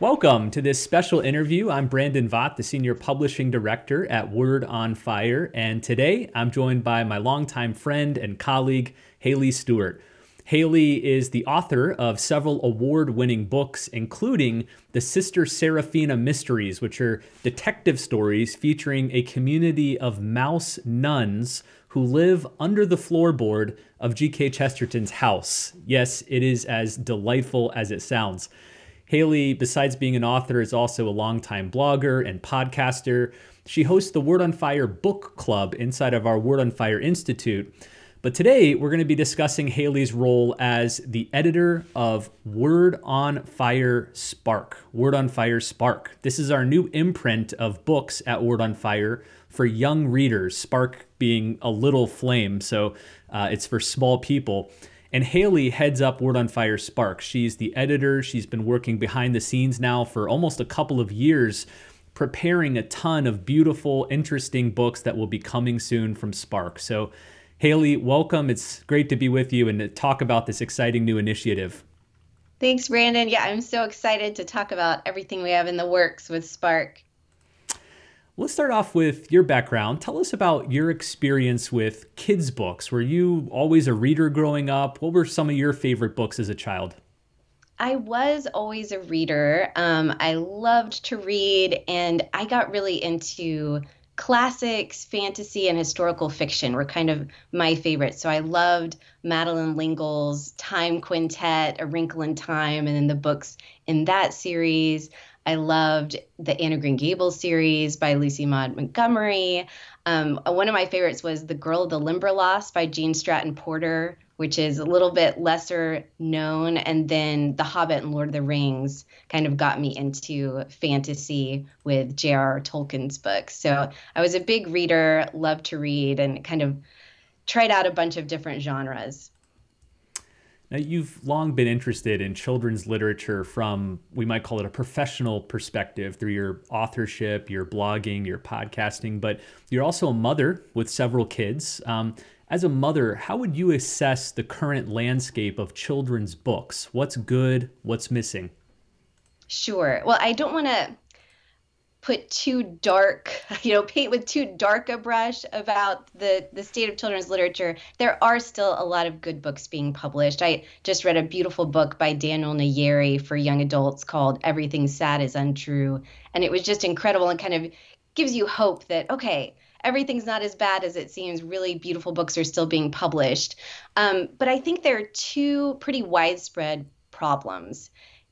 Welcome to this special interview. I'm Brandon Vogt, the Senior Publishing Director at Word on Fire, and today I'm joined by my longtime friend and colleague, Haley Stewart. Haley is the author of several award-winning books, including the Sister Seraphina Mysteries, which are detective stories featuring a community of mouse nuns who live under the floorboard of G.K. Chesterton's house. Yes, it is as delightful as it sounds. Haley, besides being an author, is also a longtime blogger and podcaster. She hosts the Word on Fire book club inside of our Word on Fire Institute. But today, we're going to be discussing Haley's role as the editor of Word on Fire Spark. Word on Fire Spark. This is our new imprint of books at Word on Fire for young readers, Spark being a little flame, so it's for small people. And Haley heads up Word on Fire Spark. She's the editor. She's been working behind the scenes now for almost a couple of years, preparing a ton of beautiful, interesting books that will be coming soon from Spark. So Haley, welcome. It's great to be with you and to talk about this exciting new initiative. Thanks, Brandon. Yeah, I'm so excited to talk about everything we have in the works with Spark. Let's start off with your background. Tell us about your experience with kids' books. Were you always a reader growing up? What were some of your favorite books as a child? I was always a reader. I loved to read, and I got really into classics, fantasy, and historical fiction were kind of my favorites. So I loved Madeleine L'Engle's Time Quintet, A Wrinkle in Time, and then the books in that series. I loved the Anne of Green Gables series by Lucy Maud Montgomery. One of my favorites was The Girl of the Limberlost by Jean Stratton Porter, which is a little bit lesser known. And then The Hobbit and Lord of the Rings kind of got me into fantasy with J.R.R. Tolkien's books. So I was a big reader, loved to read, and kind of tried out a bunch of different genres. Now, you've long been interested in children's literature from, we might call it a professional perspective through your authorship, your blogging, your podcasting, but you're also a mother with several kids. As a mother, how would you assess the current landscape of children's books? What's good? What's missing? Sure. Well, I don't want to put too dark, paint with too dark a brush about the state of children's literature. There are still a lot of good books being published. I just read a beautiful book by Daniel Nayeri for young adults called Everything Sad is Untrue. And it was just incredible and kind of gives you hope that, okay, everything's not as bad as it seems. Really beautiful books are still being published. But I think there are two pretty widespread problems.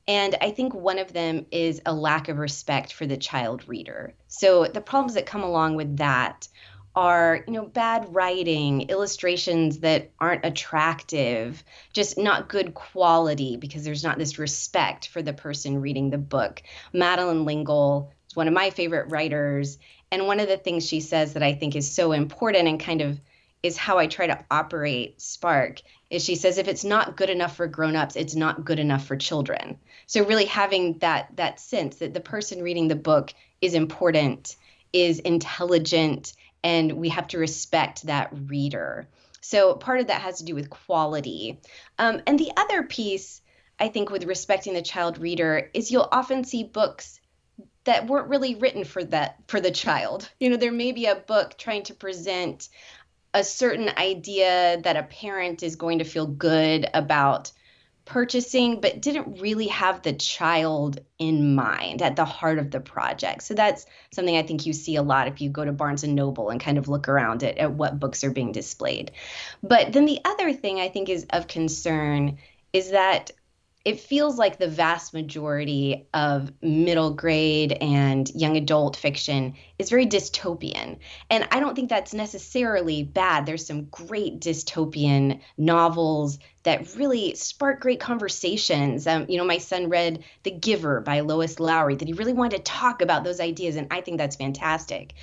And I think one of them is a lack of respect for the child reader. So the problems that come along with that are, bad writing, illustrations that aren't attractive, just not good quality because there's not this respect for the person reading the book. Madeleine L'Engle is one of my favorite writers. And one of the things she says that I think is so important and kind of is how I try to operate Spark is she says, if it's not good enough for grown-ups, it's not good enough for children. So really having that sense that the person reading the book is important, is intelligent, and we have to respect that reader. So part of that has to do with quality. And the other piece, I think, with respecting the child reader is you'll often see books that weren't really written for the child. There may be a book trying to present a certain idea that a parent is going to feel good about purchasing, but didn't really have the child in mind at the heart of the project. So that's something I think you see a lot if you go to Barnes and Noble and kind of look around at what books are being displayed. But then the other thing I think is of concern is that it feels like the vast majority of middle grade and young adult fiction is very dystopian. And I don't think that's necessarily bad. There's some great dystopian novels that really spark great conversations. My son read The Giver by Lois Lowry, that he really wanted to talk about those ideas. And I think that's fantastic.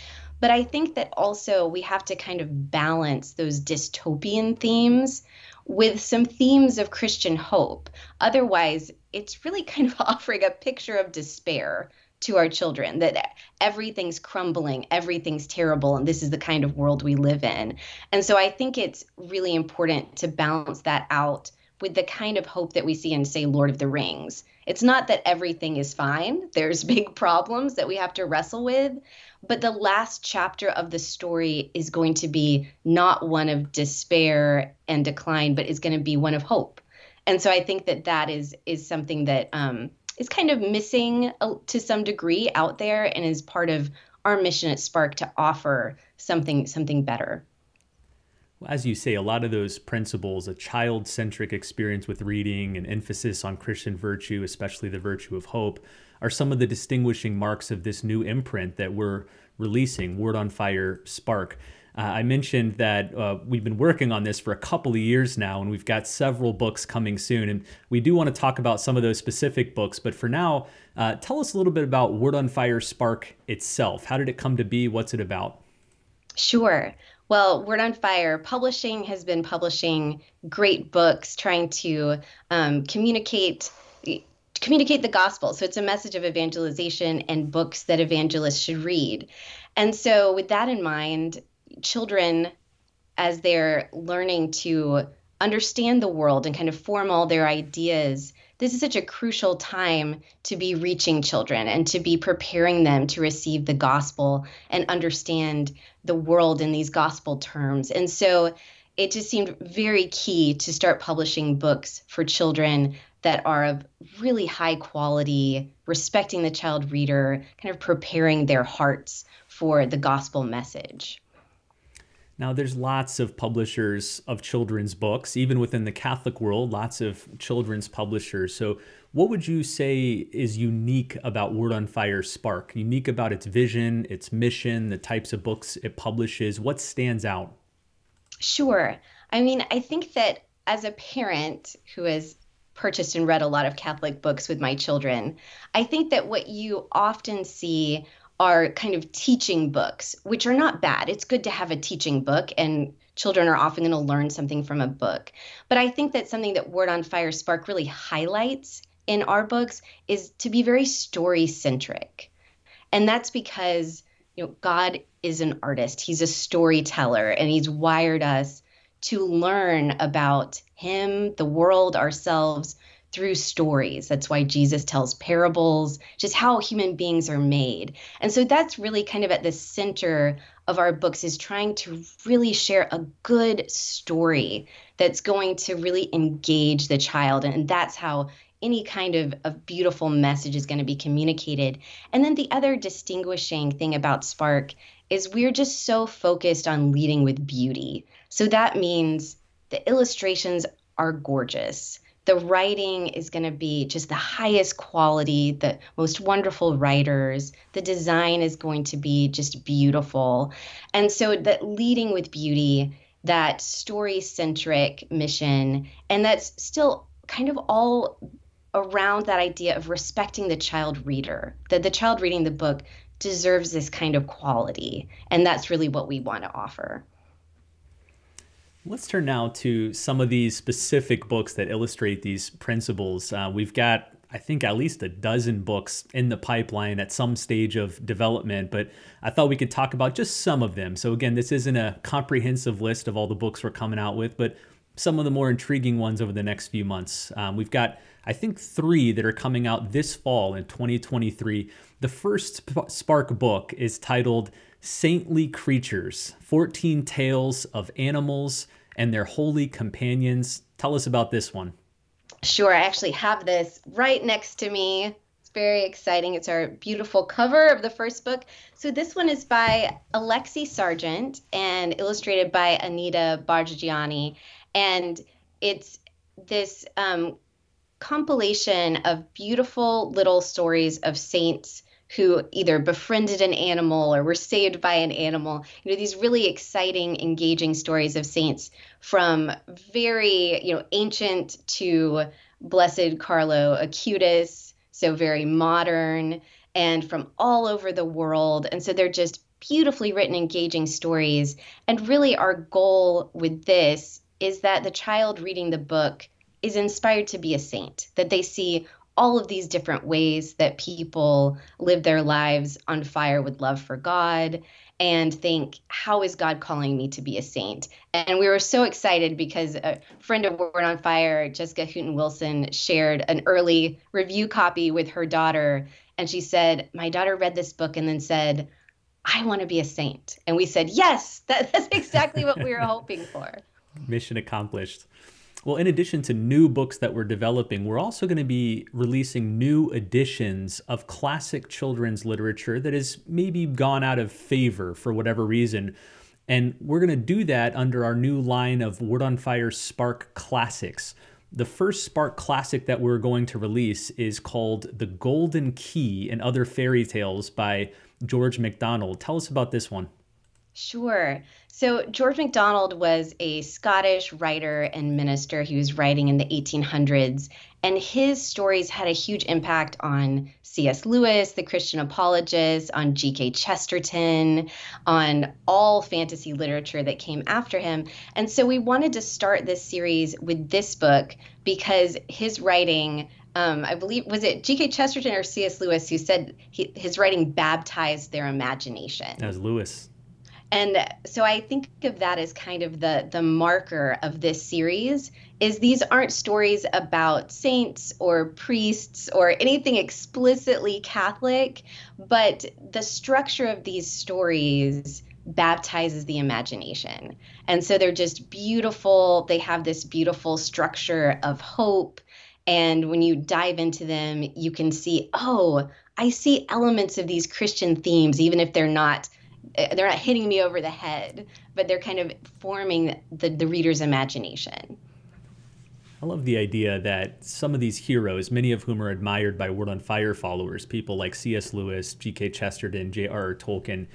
But I think that also we have to kind of balance those dystopian themes with some themes of Christian hope. Otherwise, it's really kind of offering a picture of despair to our children, that everything's crumbling, everything's terrible, and this is the kind of world we live in. And so I think it's really important to balance that out with the kind of hope that we see in, say, Lord of the Rings. It's not that everything is fine. There's big problems that we have to wrestle with, but the last chapter of the story is going to be not one of despair and decline, but is going to be one of hope. And so I think that that is something that is kind of missing to some degree out there, and is part of our mission at Spark to offer something better. As you say, a lot of those principles, a child-centric experience with reading, an emphasis on Christian virtue, especially the virtue of hope, are some of the distinguishing marks of this new imprint that we're releasing, Word on Fire Spark. I mentioned that we've been working on this for a couple of years now, and we've got several books coming soon. And we do want to talk about some of those specific books. But for now, tell us a little bit about Word on Fire Spark itself. How did it come to be? What's it about? Sure. Well, Word on Fire Publishing has been publishing great books trying to communicate the gospel. So it's a message of evangelization and books that evangelists should read. And so with that in mind, children, as they're learning to understand the world and kind of form all their ideas, this is such a crucial time to be reaching children and to be preparing them to receive the gospel and understand the world in these gospel terms. And so it just seemed very key to start publishing books for children that are of really high quality, respecting the child reader, kind of preparing their hearts for the gospel message. Now, there's lots of publishers of children's books, even within the Catholic world, lots of children's publishers. So what would you say is unique about Word on Fire Spark? Unique about its vision, its mission, the types of books it publishes? What stands out? Sure. I mean, I think that as a parent who has purchased and read a lot of Catholic books with my children, I think that what you often see are kind of teaching books, which are not bad. It's good to have a teaching book, and children are often going to learn something from a book. But I think that something that Word on Fire Spark really highlights in our books is to be very story-centric. And that's because, God is an artist. He's a storyteller, and he's wired us to learn about him, the world, ourselves, through stories. That's why Jesus tells parables, just how human beings are made. And so that's really kind of at the center of our books, is trying to really share a good story that's going to really engage the child. And that's how any kind of beautiful message is going to be communicated. And then the other distinguishing thing about Spark is we're just so focused on leading with beauty. So that means the illustrations are gorgeous. The writing is going to be just the highest quality, the most wonderful writers. The design is going to be just beautiful. And so that leading with beauty, that story-centric mission, and that's still kind of all around that idea of respecting the child reader, that the child reading the book deserves this kind of quality. And that's really what we want to offer. Let's turn now to some of these specific books that illustrate these principles. We've got, I think, at least a dozen books in the pipeline at some stage of development, but I thought we could talk about just some of them. So again, this isn't a comprehensive list of all the books we're coming out with, but some of the more intriguing ones over the next few months. We've got, I think, 3 that are coming out this fall in 2023. The first Spark book is titled Saintly Creatures, 14 Tales of Animals and Their Holy Companions. Tell us about this one. Sure. I actually have this right next to me. It's very exciting. It's our beautiful cover of the first book. So this one is by Alexi Sargent and illustrated by Anita Bargiani. And it's this compilation of beautiful little stories of saints who either befriended an animal or were saved by an animal. These really exciting, engaging stories of saints from very, ancient to Blessed Carlo Acutis, so very modern, and from all over the world. And so they're just beautifully written, engaging stories. And really our goal with this is that the child reading the book is inspired to be a saint, that they see all of these different ways that people live their lives on fire with love for God, and think, how is God calling me to be a saint? And we were so excited because a friend of Word on Fire, Jessica Hooten Wilson, shared an early review copy with her daughter. And she said, my daughter read this book and then said, I want to be a saint. And we said, yes, that's exactly what we were hoping for. Mission accomplished. Well, in addition to new books that we're developing, we're also going to be releasing new editions of classic children's literature that has maybe gone out of favor for whatever reason. And we're going to do that under our new line of Word on Fire Spark Classics. The first Spark Classic that we're going to release is called The Golden Key and Other Fairy Tales by George MacDonald. Tell us about this one. Sure. So George MacDonald was a Scottish writer and minister. He was writing in the 1800s, and his stories had a huge impact on C.S. Lewis, the Christian apologist, on G.K. Chesterton, on all fantasy literature that came after him. And so we wanted to start this series with this book because his writing, I believe, was it G.K. Chesterton or C.S. Lewis who said his writing baptized their imagination? That was Lewis. And so I think of that as kind of the marker of this series is these aren't stories about saints or priests or anything explicitly Catholic, but the structure of these stories baptizes the imagination. And so they're just beautiful. They have this beautiful structure of hope. And when you dive into them, you can see, oh, I see elements of these Christian themes, even if they're not hitting me over the head, but they're kind of forming the reader's imagination. I love the idea that some of these heroes, many of whom are admired by Word on Fire followers, people like C.S. Lewis, G.K. Chesterton, J.R.R. Tolkien,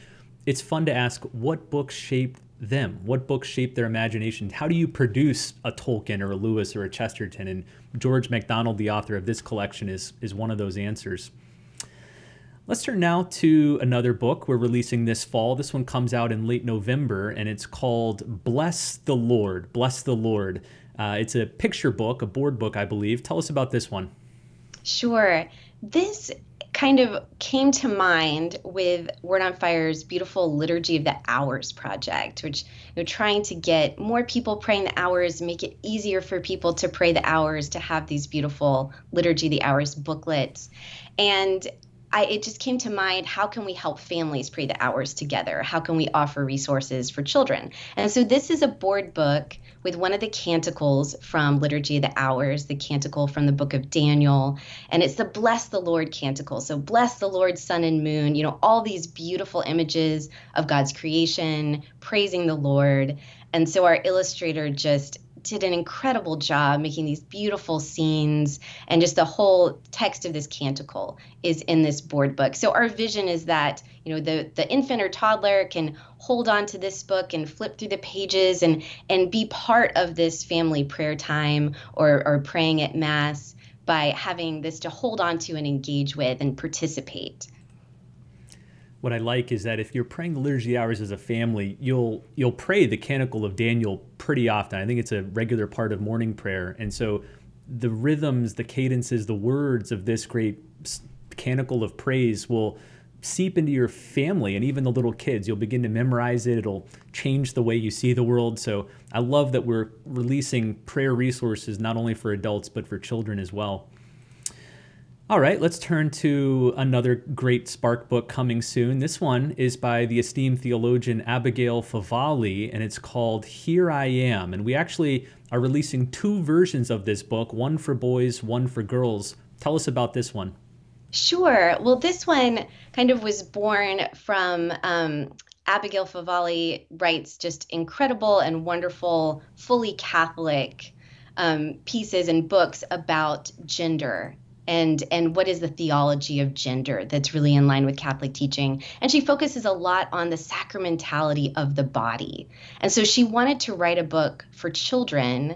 it's fun to ask what books shaped them? What books shaped their imagination? How do you produce a Tolkien or a Lewis or a Chesterton? And George MacDonald, the author of this collection, is one of those answers. Let's turn now to another book we're releasing this fall. This one comes out in late November, and it's called Bless the Lord. Bless the Lord. It's a picture book, a board book, I believe. Tell us about this one. Sure. This kind of came to mind with Word on Fire's beautiful Liturgy of the Hours project, which trying to get more people praying the hours, make it easier for people to pray the hours, to have these beautiful Liturgy of the Hours booklets. And it just came to mind, how can we help families pray the hours together? How can we offer resources for children? And so this is a board book with one of the canticles from Liturgy of the Hours, the canticle from the book of Daniel. And it's the Bless the Lord canticle. So bless the Lord, sun and moon, all these beautiful images of God's creation, praising the Lord. And so our illustrator just did an incredible job making these beautiful scenes, and just the whole text of this canticle is in this board book. So our vision is that, the infant or toddler can hold on to this book and flip through the pages and be part of this family prayer time or praying at Mass by having this to hold on to and engage with and participate. What I like is that if you're praying the Liturgy Hours as a family, you'll pray the Canticle of Daniel pretty often. I think it's a regular part of morning prayer. And so the rhythms, the cadences, the words of this great canticle of praise will seep into your family and even the little kids. You'll begin to memorize it. It'll change the way you see the world. So I love that we're releasing prayer resources not only for adults, but for children as well. All right, let's turn to another great Spark book coming soon. This one is by the esteemed theologian Abigail Favale, and it's called Here I Am. And we actually are releasing two versions of this book, one for boys, one for girls. Tell us about this one. Sure. Well, this one kind of was born from Abigail Favale writes just incredible and wonderful, fully Catholic pieces and books about gender. And what is the theology of gender that's really in line with Catholic teaching. And she focuses a lot on the sacramentality of the body. And so she wanted to write a book for children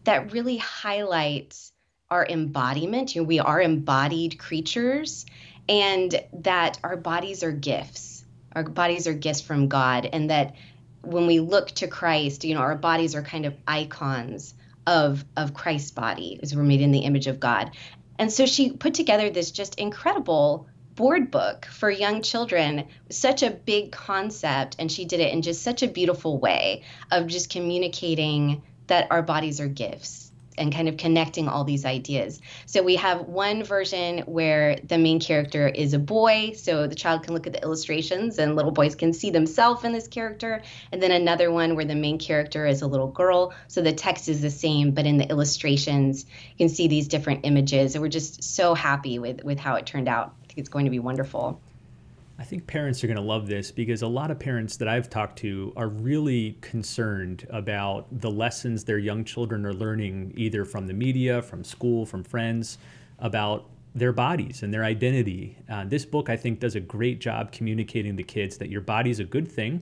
that really highlights our embodiment. We are embodied creatures, and that our bodies are gifts. Our bodies are gifts from God, and that when we look to Christ, our bodies are kind of icons of Christ's body, as we're made in the image of God. And so she put together this just incredible board book for young children, such a big concept, and she did it in just such a beautiful way of just communicating that our bodies are gifts and kind of connecting all these ideas. So we have one version where the main character is a boy, so the child can look at the illustrations and little boys can see themselves in this character. And then another one where the main character is a little girl, so the text is the same, but in the illustrations, you can see these different images. And we're just so happy with how it turned out. I think it's going to be wonderful. I think parents are going to love this because a lot of parents that I've talked to are really concerned about the lessons their young children are learning either from the media, from school, from friends about their bodies and their identity. This book, I think, does a great job communicating to kids that your body is a good thing,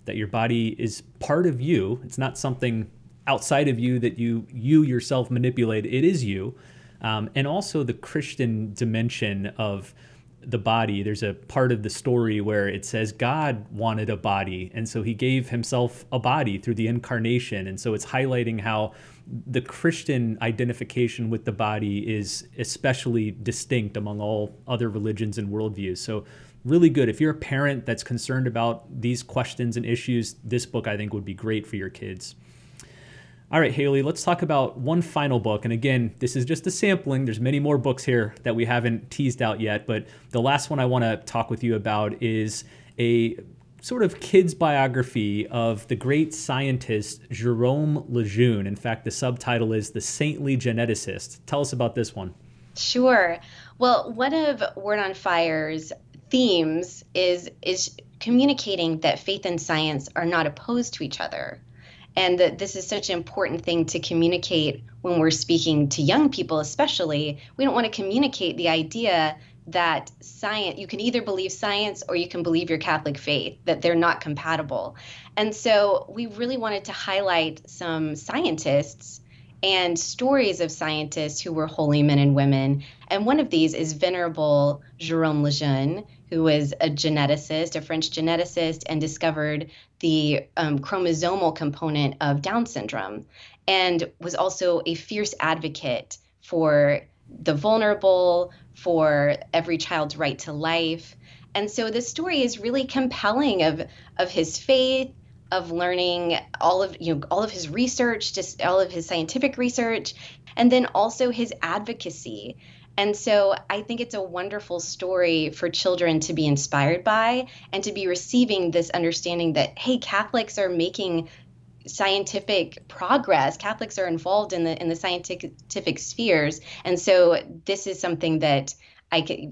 that your body is part of you. It's not something outside of you that you yourself manipulate. It is you. And also the Christian dimension of the body. There's a part of the story where it says God wanted a body, and so he gave himself a body through the incarnation. And so it's highlighting how the Christian identification with the body is especially distinct among all other religions and worldviews. So really good. If you're a parent that's concerned about these questions and issues, this book I think would be great for your kids. All right, Haley, let's talk about one final book. And again, this is just a sampling. There's many more books here that we haven't teased out yet. But the last one I want to talk with you about is a sort of kid's biography of the great scientist Jerome Lejeune. In fact, the subtitle is The Saintly Geneticist. Tell us about this one. Sure. Well, one of Word on Fire's themes is communicating that faith and science are not opposed to each other. And that this is such an important thing to communicate when we're speaking to young people, especially. We don't want to communicate the idea that science, you can either believe science or you can believe your Catholic faith, that they're not compatible. And so we really wanted to highlight some scientists and stories of scientists who were holy men and women. And one of these is Venerable Jerome Lejeune, who was a geneticist, a French geneticist, and discovered the chromosomal component of Down syndrome, and was also a fierce advocate for the vulnerable, for every child's right to life. And so the story is really compelling of his faith, of learning all of his research, just all of his scientific research, and then also his advocacy. And so I think it's a wonderful story for children to be inspired by and to be receiving this understanding that, hey, Catholics are making scientific progress. Catholics are involved in the scientific spheres. And so this is something that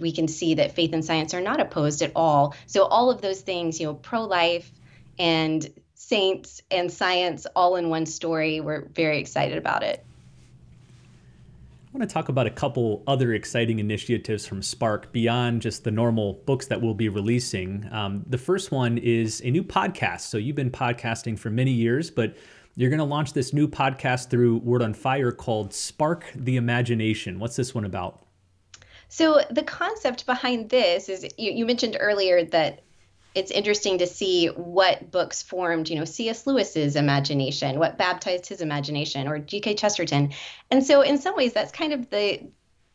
we can see that faith and science are not opposed at all. So all of those things, pro-life and saints and science all in one story. We're very excited about it. I want to talk about a couple other exciting initiatives from Spark beyond just the normal books that we'll be releasing. The first one is a new podcast. So you've been podcasting for many years, but you're going to launch this new podcast through Word on Fire called Spark the Imagination. What's this one about? So the concept behind this is, you mentioned earlier that it's interesting to see what books formed, C.S. Lewis's imagination, what baptized his imagination, or G.K. Chesterton. And so in some ways, that's kind of the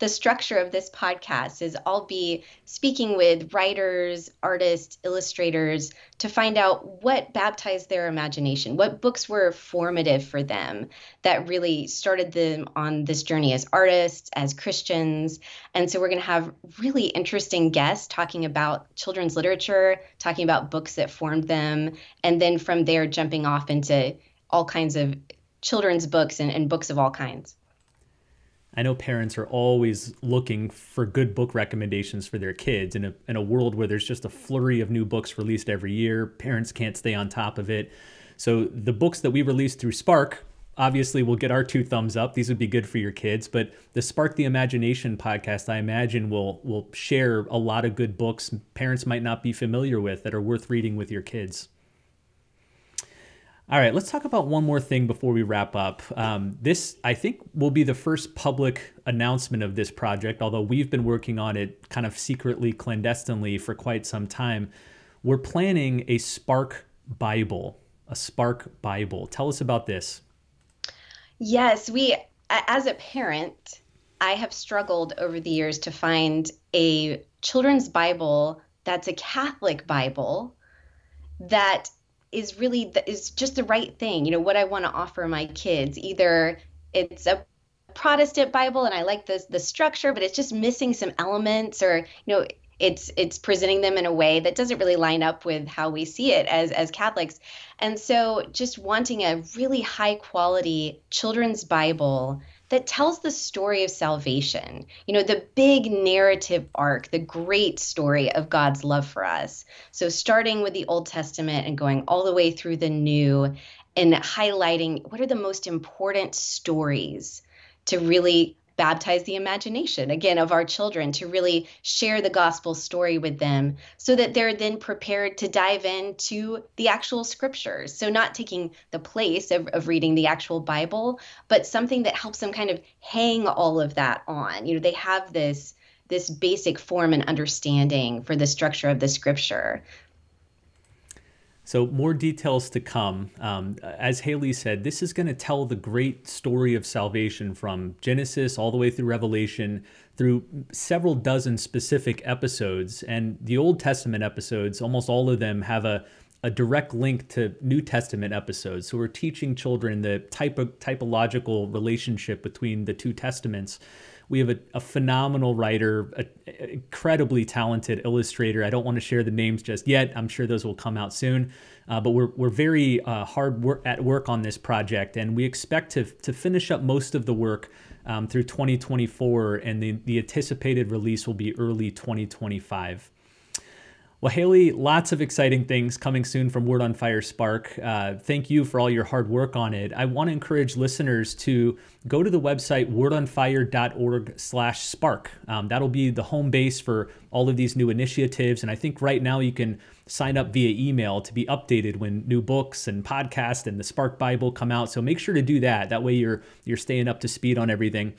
structure of this podcast is I'll be speaking with writers, artists, illustrators to find out what baptized their imagination, what books were formative for them that really started them on this journey as artists, as Christians. And so we're going to have really interesting guests talking about children's literature, talking about books that formed them, and then from there jumping off into all kinds of children's books and books of all kinds. I know parents are always looking for good book recommendations for their kids in a world where there's just a flurry of new books released every year. Parents can't stay on top of it. So the books that we release through Spark obviously will get our 2 thumbs up. These would be good for your kids. But the Spark the Imagination podcast, I imagine, will share a lot of good books parents might not be familiar with that are worth reading with your kids. All right, let's talk about one more thing before we wrap up. This, I think, will be the first public announcement of this project, although we've been working on it kind of secretly, clandestinely for quite some time. We're planning a Spark Bible, a Spark Bible. Tell us about this. Yes, as a parent, I have struggled over the years to find a children's Bible that's a Catholic Bible that is just the right thing. What I want to offer my kids. Either it's a Protestant Bible and I like the structure, but it's just missing some elements, or it's presenting them in a way that doesn't really line up with how we see it as Catholics. And so just wanting a really high quality children's Bible that tells the story of salvation, the big narrative arc, the great story of God's love for us. So starting with the Old Testament and going all the way through the New, and highlighting what are the most important stories to really baptize the imagination, again, of our children, to really share the gospel story with them so that they're then prepared to dive into the actual scriptures. So not taking the place of reading the actual Bible, but something that helps them kind of hang all of that on. They have this basic form and understanding for the structure of the scripture. So more details to come. As Haley said, this is going to tell the great story of salvation from Genesis all the way through Revelation, through several dozen specific episodes. And the Old Testament episodes, almost all of them have a direct link to New Testament episodes. So we're teaching children the typological relationship between the two testaments. We have a phenomenal writer, an incredibly talented illustrator. I don't want to share the names just yet. I'm sure those will come out soon. But we're very hard at work on this project, and we expect to finish up most of the work through 2024, and the anticipated release will be early 2025. Well, Haley, lots of exciting things coming soon from Word on Fire Spark. Thank you for all your hard work on it. I want to encourage listeners to go to the website wordonfire.org/spark. That'll be the home base for all of these new initiatives. And I think right now you can sign up via email to be updated when new books and podcasts and the Spark Bible come out. So make sure to do that. That way you're staying up to speed on everything.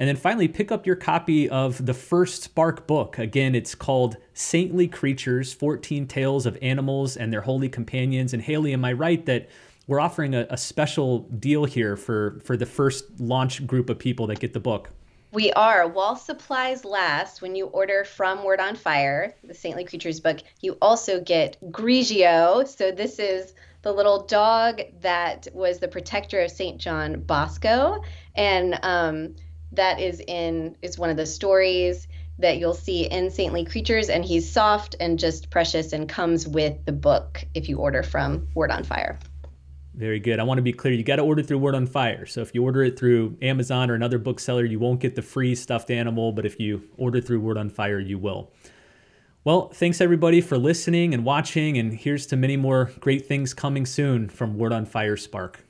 And then finally, pick up your copy of the first Spark book. Again, it's called Saintly Creatures, 14 Tales of Animals and Their Holy Companions. And Haley, am I right that we're offering a special deal here for the first launch group of people that get the book? We are. While supplies last, when you order from Word on Fire, the Saintly Creatures book, you also get Grigio. So this is the little dog that was the protector of St. John Bosco. And that is one of the stories that you'll see in Saintly Creatures, and he's soft and just precious and comes with the book if you order from Word on Fire. Very good. I want to be clear. You got to order through Word on Fire. So if you order it through Amazon or another bookseller, you won't get the free stuffed animal, but if you order through Word on Fire, you will. Well, thanks everybody for listening and watching, and here's to many more great things coming soon from Word on Fire Spark.